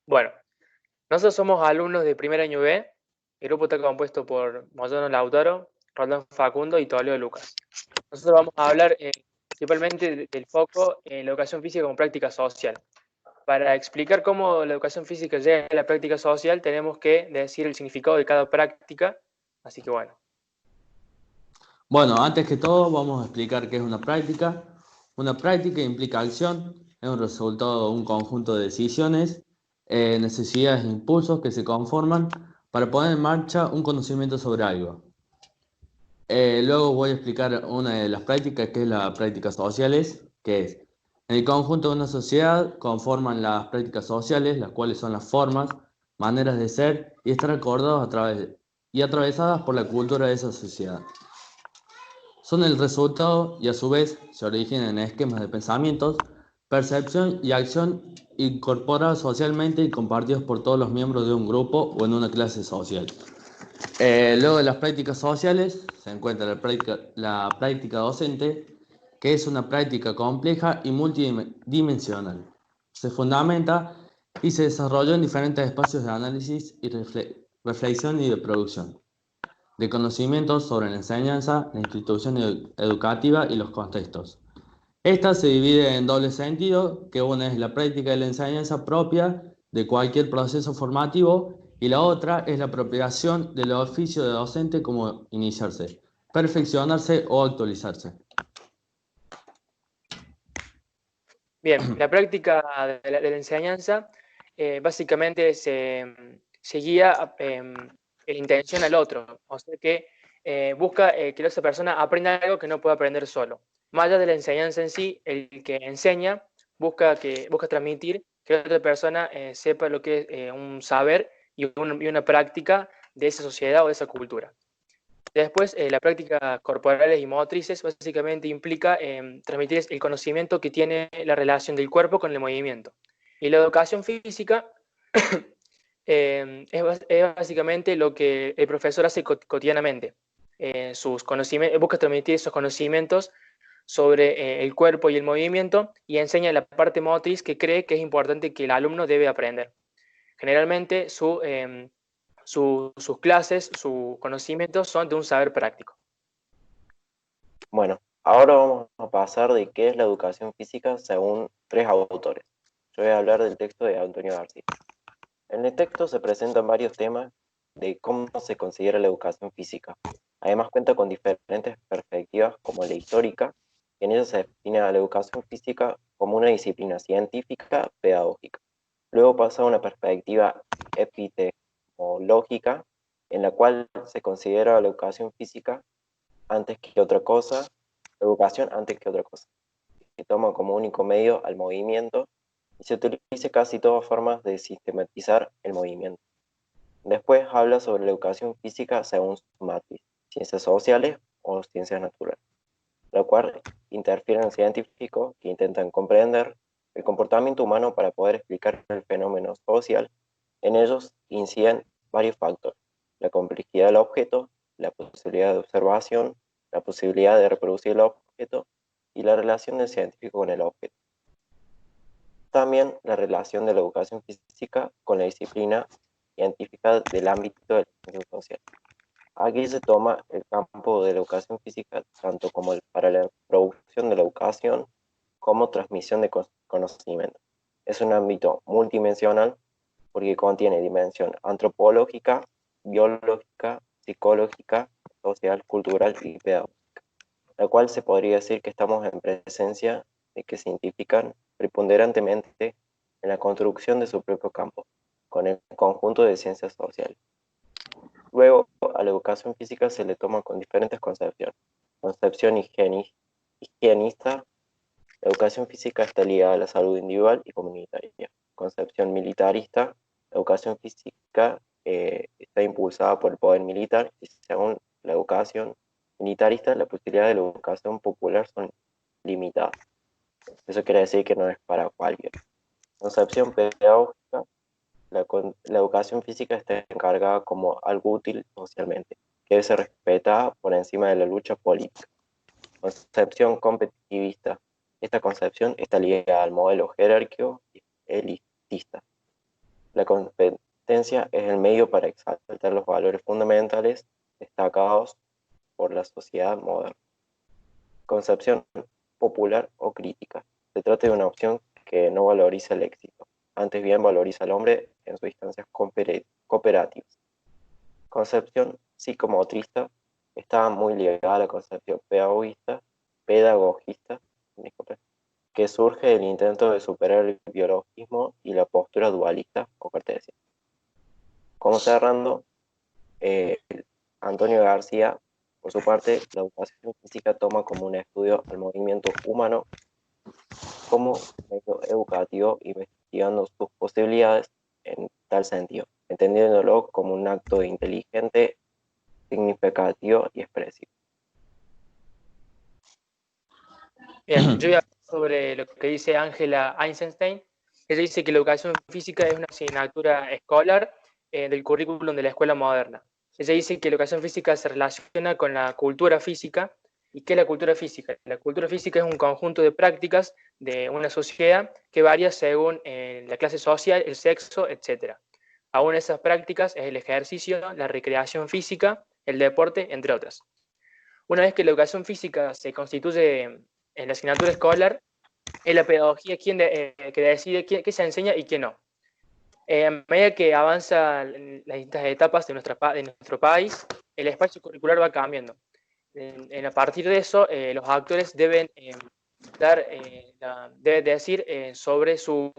Bueno, nosotros somos alumnos de primer año B. El grupo está compuesto por Moyano Lautaro, Roldán Facundo y Toledo Lucas. Nosotros vamos a hablar principalmente del foco en la educación física como práctica social. Para explicar cómo la educación física llega a la práctica social, tenemos que decir el significado de cada práctica. Así que bueno. Bueno, antes que todo vamos a explicar qué es una práctica. Una práctica implica acción, es un resultado de un conjunto de decisiones, necesidades e impulsos que se conforman para poner en marcha un conocimiento sobre algo. Luego voy a explicar una de las prácticas, que es las prácticas sociales, que es, en el conjunto de una sociedad conforman las prácticas sociales, las cuales son las formas, maneras de ser y estar acordados y atravesadas por la cultura de esa sociedad. Son el resultado y a su vez se originan en esquemas de pensamientos, percepción y acción incorporados socialmente y compartidos por todos los miembros de un grupo o en una clase social. Luego de las prácticas sociales se encuentra la práctica docente, que es una práctica compleja y multidimensional. Se fundamenta y se desarrolla en diferentes espacios de análisis y reflexión y de producción de conocimientos sobre la enseñanza, la institución educativa y los contextos. Esta se divide en doble sentido, que una es la práctica de la enseñanza propia de cualquier proceso formativo y la otra es la apropiación del oficio de docente como iniciarse, perfeccionarse o actualizarse. Bien, la práctica de la enseñanza básicamente se guía en intención al otro, o sea que busca que la otra persona aprenda algo que no puede aprender solo. Más allá de la enseñanza en sí, el que enseña busca transmitir que la otra persona sepa lo que es un saber y una práctica de esa sociedad o de esa cultura. Después, la práctica corporales y motrices básicamente implica transmitir el conocimiento que tiene la relación del cuerpo con el movimiento. Y la educación física es básicamente lo que el profesor hace cotidianamente. Busca transmitir esos conocimientos sobre el cuerpo y el movimiento y enseña la parte motriz que cree que es importante que el alumno debe aprender. Generalmente sus clases, sus conocimientos son de un saber práctico. Bueno, ahora vamos a pasar de qué es la educación física según tres autores. Yo voy a hablar del texto de Antonio García. En el texto se presentan varios temas de cómo se considera la educación física. Además cuenta con diferentes perspectivas como la histórica, y en ella se define a la educación física como una disciplina científica pedagógica. Luego pasa a una perspectiva epistemológica, en la cual se considera la educación física antes que otra cosa, educación antes que otra cosa, que toma como único medio al movimiento y se utiliza casi todas formas de sistematizar el movimiento. Después habla sobre la educación física según su matriz, ciencias sociales o ciencias naturales, la cual interfieren científicos que intentan comprender el comportamiento humano para poder explicar el fenómeno social. En ellos inciden varios factores: la complejidad del objeto, la posibilidad de observación, la posibilidad de reproducir el objeto y la relación del científico con el objeto. También la relación de la educación física con la disciplina científica del ámbito de la ciencia social. Aquí se toma el campo de la educación física tanto como para la producción de la educación como transmisión de conocimiento. Es un ámbito multidimensional porque contiene dimensión antropológica, biológica, psicológica, social, cultural y pedagógica, la cual se podría decir que estamos en presencia de que se identifican preponderantemente en la construcción de su propio campo, con el conjunto de ciencias sociales. Luego, a la educación física se le toma con diferentes concepciones. Concepción higienista, la educación física está ligada a la salud individual y comunitaria. Concepción militarista, la educación física está impulsada por el poder militar y según la educación militarista, las posibilidades de la educación popular son limitadas. Eso quiere decir que no es para cualquiera. Concepción pedagógica, la educación física está encargada como algo útil socialmente, que debe ser respetada por encima de la lucha política. Concepción competitivista, esta concepción está ligada al modelo jerárquico y elitista. La competencia es el medio para exaltar los valores fundamentales destacados por la sociedad moderna. Concepción popular o crítica. Se trata de una opción que no valoriza el éxito, antes bien valoriza al hombre en sus instancias cooperativas. Concepción psicomotrista está muy ligada a la concepción pedagogista, que surge del intento de superar el biologismo y la postura dualista o cartesiana. Como cerrando, Antonio García, por su parte, la educación física toma como un estudio al movimiento humano como medio educativo, investigando sus posibilidades en tal sentido, entendiéndolo como un acto inteligente, significativo y expresivo. Bien, yo voy a hablar sobre lo que dice Angela Eisenstein. Ella dice que la educación física es una asignatura escolar del currículum de la escuela moderna. Ella dice que la educación física se relaciona con la cultura física. ¿Y qué es la cultura física? La cultura física es un conjunto de prácticas de una sociedad que varía según la clase social, el sexo, etc. Aún esas prácticas es el ejercicio, la recreación física, el deporte, entre otras. Una vez que la educación física se constituye en la asignatura escolar, es la pedagogía que decide qué se enseña y qué no. A medida que avanzan las distintas etapas de nuestro país, el espacio curricular va cambiando. A partir de eso, los actores deben deben decir sobre su...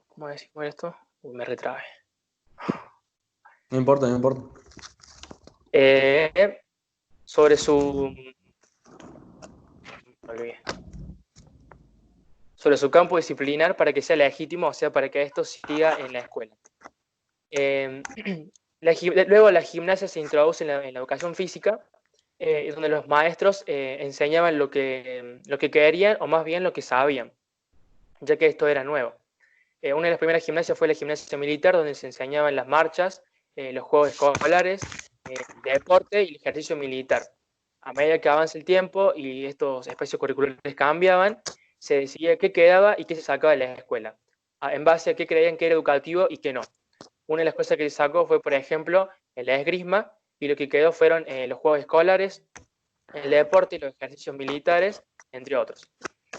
¿cómo decimos esto? Me retrabe. No importa, no importa. Sobre su... sobre su campo disciplinar para que sea legítimo, o sea, para que esto siga en la escuela. Luego la gimnasia se introduce en la educación física, donde los maestros enseñaban lo que querían, o más bien lo que sabían, ya que esto era nuevo. Una de las primeras gimnasias fue la gimnasia militar, donde se enseñaban las marchas, los juegos escolares, deporte y el ejercicio militar. A medida que avanza el tiempo y estos espacios curriculares cambiaban, se decidía qué quedaba y qué se sacaba de la escuela, en base a qué creían que era educativo y qué no. Una de las cosas que se sacó fue, por ejemplo, la esgrima, y lo que quedó fueron los juegos escolares, el deporte y los ejercicios militares, entre otros.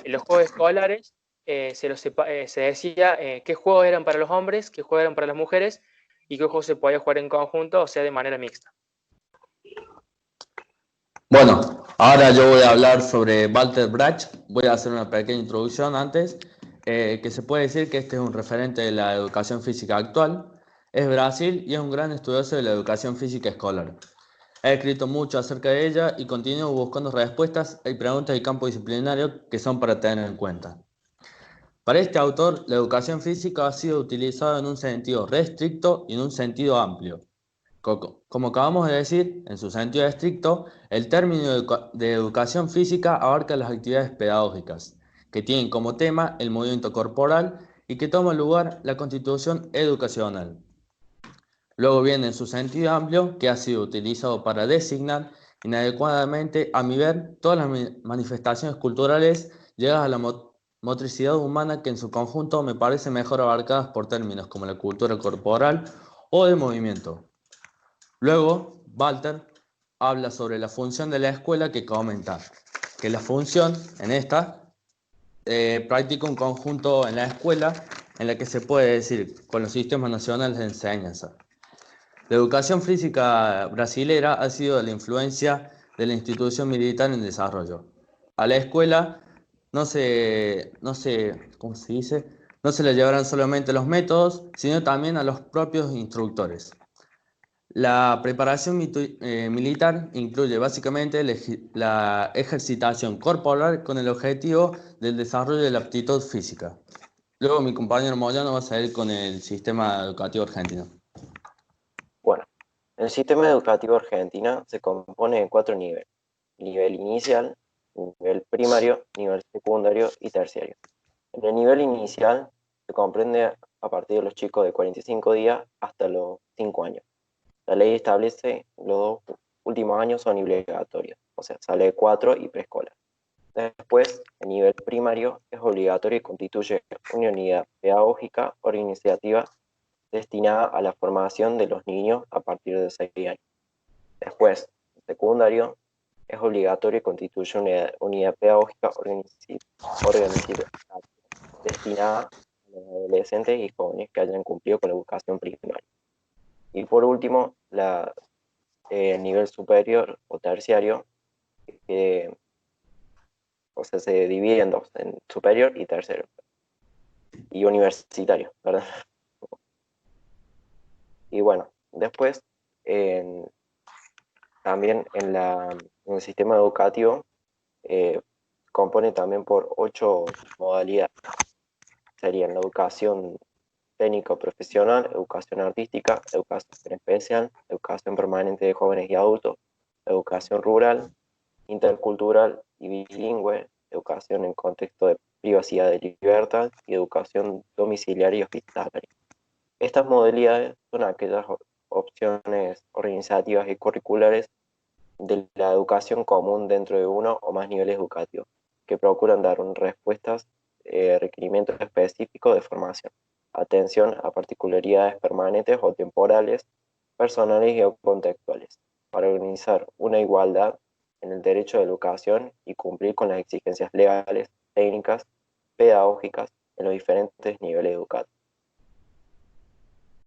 En los juegos escolares se decía qué juegos eran para los hombres, qué juegos eran para las mujeres, y qué juegos se podía jugar en conjunto, o sea, de manera mixta. Bueno, ahora yo voy a hablar sobre Walter Brach. Voy a hacer una pequeña introducción antes, que se puede decir que este es un referente de la educación física actual. Es Brasil y es un gran estudioso de la educación física escolar. Ha escrito mucho acerca de ella y continúa buscando respuestas y preguntas del campo disciplinario que son para tener en cuenta. Para este autor, la educación física ha sido utilizada en un sentido restricto y en un sentido amplio. Como acabamos de decir, en su sentido estricto, el término de educación física abarca las actividades pedagógicas, que tienen como tema el movimiento corporal y que toma lugar la constitución educacional. Luego viene en su sentido amplio, que ha sido utilizado para designar inadecuadamente, a mi ver, todas las manifestaciones culturales llegadas a la motricidad humana que en su conjunto me parece mejor abarcadas por términos como la cultura corporal o de movimiento. Luego, Walter habla sobre la función de la escuela que comenta que la función en esta practica un conjunto en la escuela en la que se puede decir con los sistemas nacionales de enseñanza. La educación física brasilera ha sido la influencia de la institución militar en desarrollo. A la escuela ¿cómo se dice? No se le llevarán solamente los métodos, sino también a los propios instructores. La preparación militar incluye básicamente la ejercitación corporal con el objetivo del desarrollo de la aptitud física. Luego mi compañero Moyano va a salir con el sistema educativo argentino. Bueno, el sistema educativo argentino se compone de 4 niveles: nivel inicial, nivel primario, nivel secundario y terciario. En el nivel inicial se comprende a partir de los chicos de 45 días hasta los 5 años. La ley establece que los 2 últimos años son obligatorios, o sea, sale de 4 y preescolar. Después, el nivel primario es obligatorio y constituye una unidad pedagógica organizativa destinada a la formación de los niños a partir de 6 años. Después, el secundario es obligatorio y constituye una unidad pedagógica organizativa destinada a los adolescentes y jóvenes que hayan cumplido con la educación primaria. Y por último, el nivel superior o terciario, o sea, se divide en dos, en superior y tercero, y universitario, ¿verdad? Y bueno, después, también en el sistema educativo, compone también por 8 modalidades. Serían la educación técnica o profesional, educación artística, educación especial, educación permanente de jóvenes y adultos, educación rural, intercultural y bilingüe, educación en contexto de privacidad y libertad y educación domiciliaria y hospitalaria. Estas modalidades son aquellas opciones organizativas y curriculares de la educación común dentro de uno o más niveles educativos, que procuran dar respuestas requerimientos específicos de formación, atención a particularidades permanentes o temporales, personales y contextuales, para organizar una igualdad en el derecho de educación y cumplir con las exigencias legales, técnicas, pedagógicas en los diferentes niveles educativos.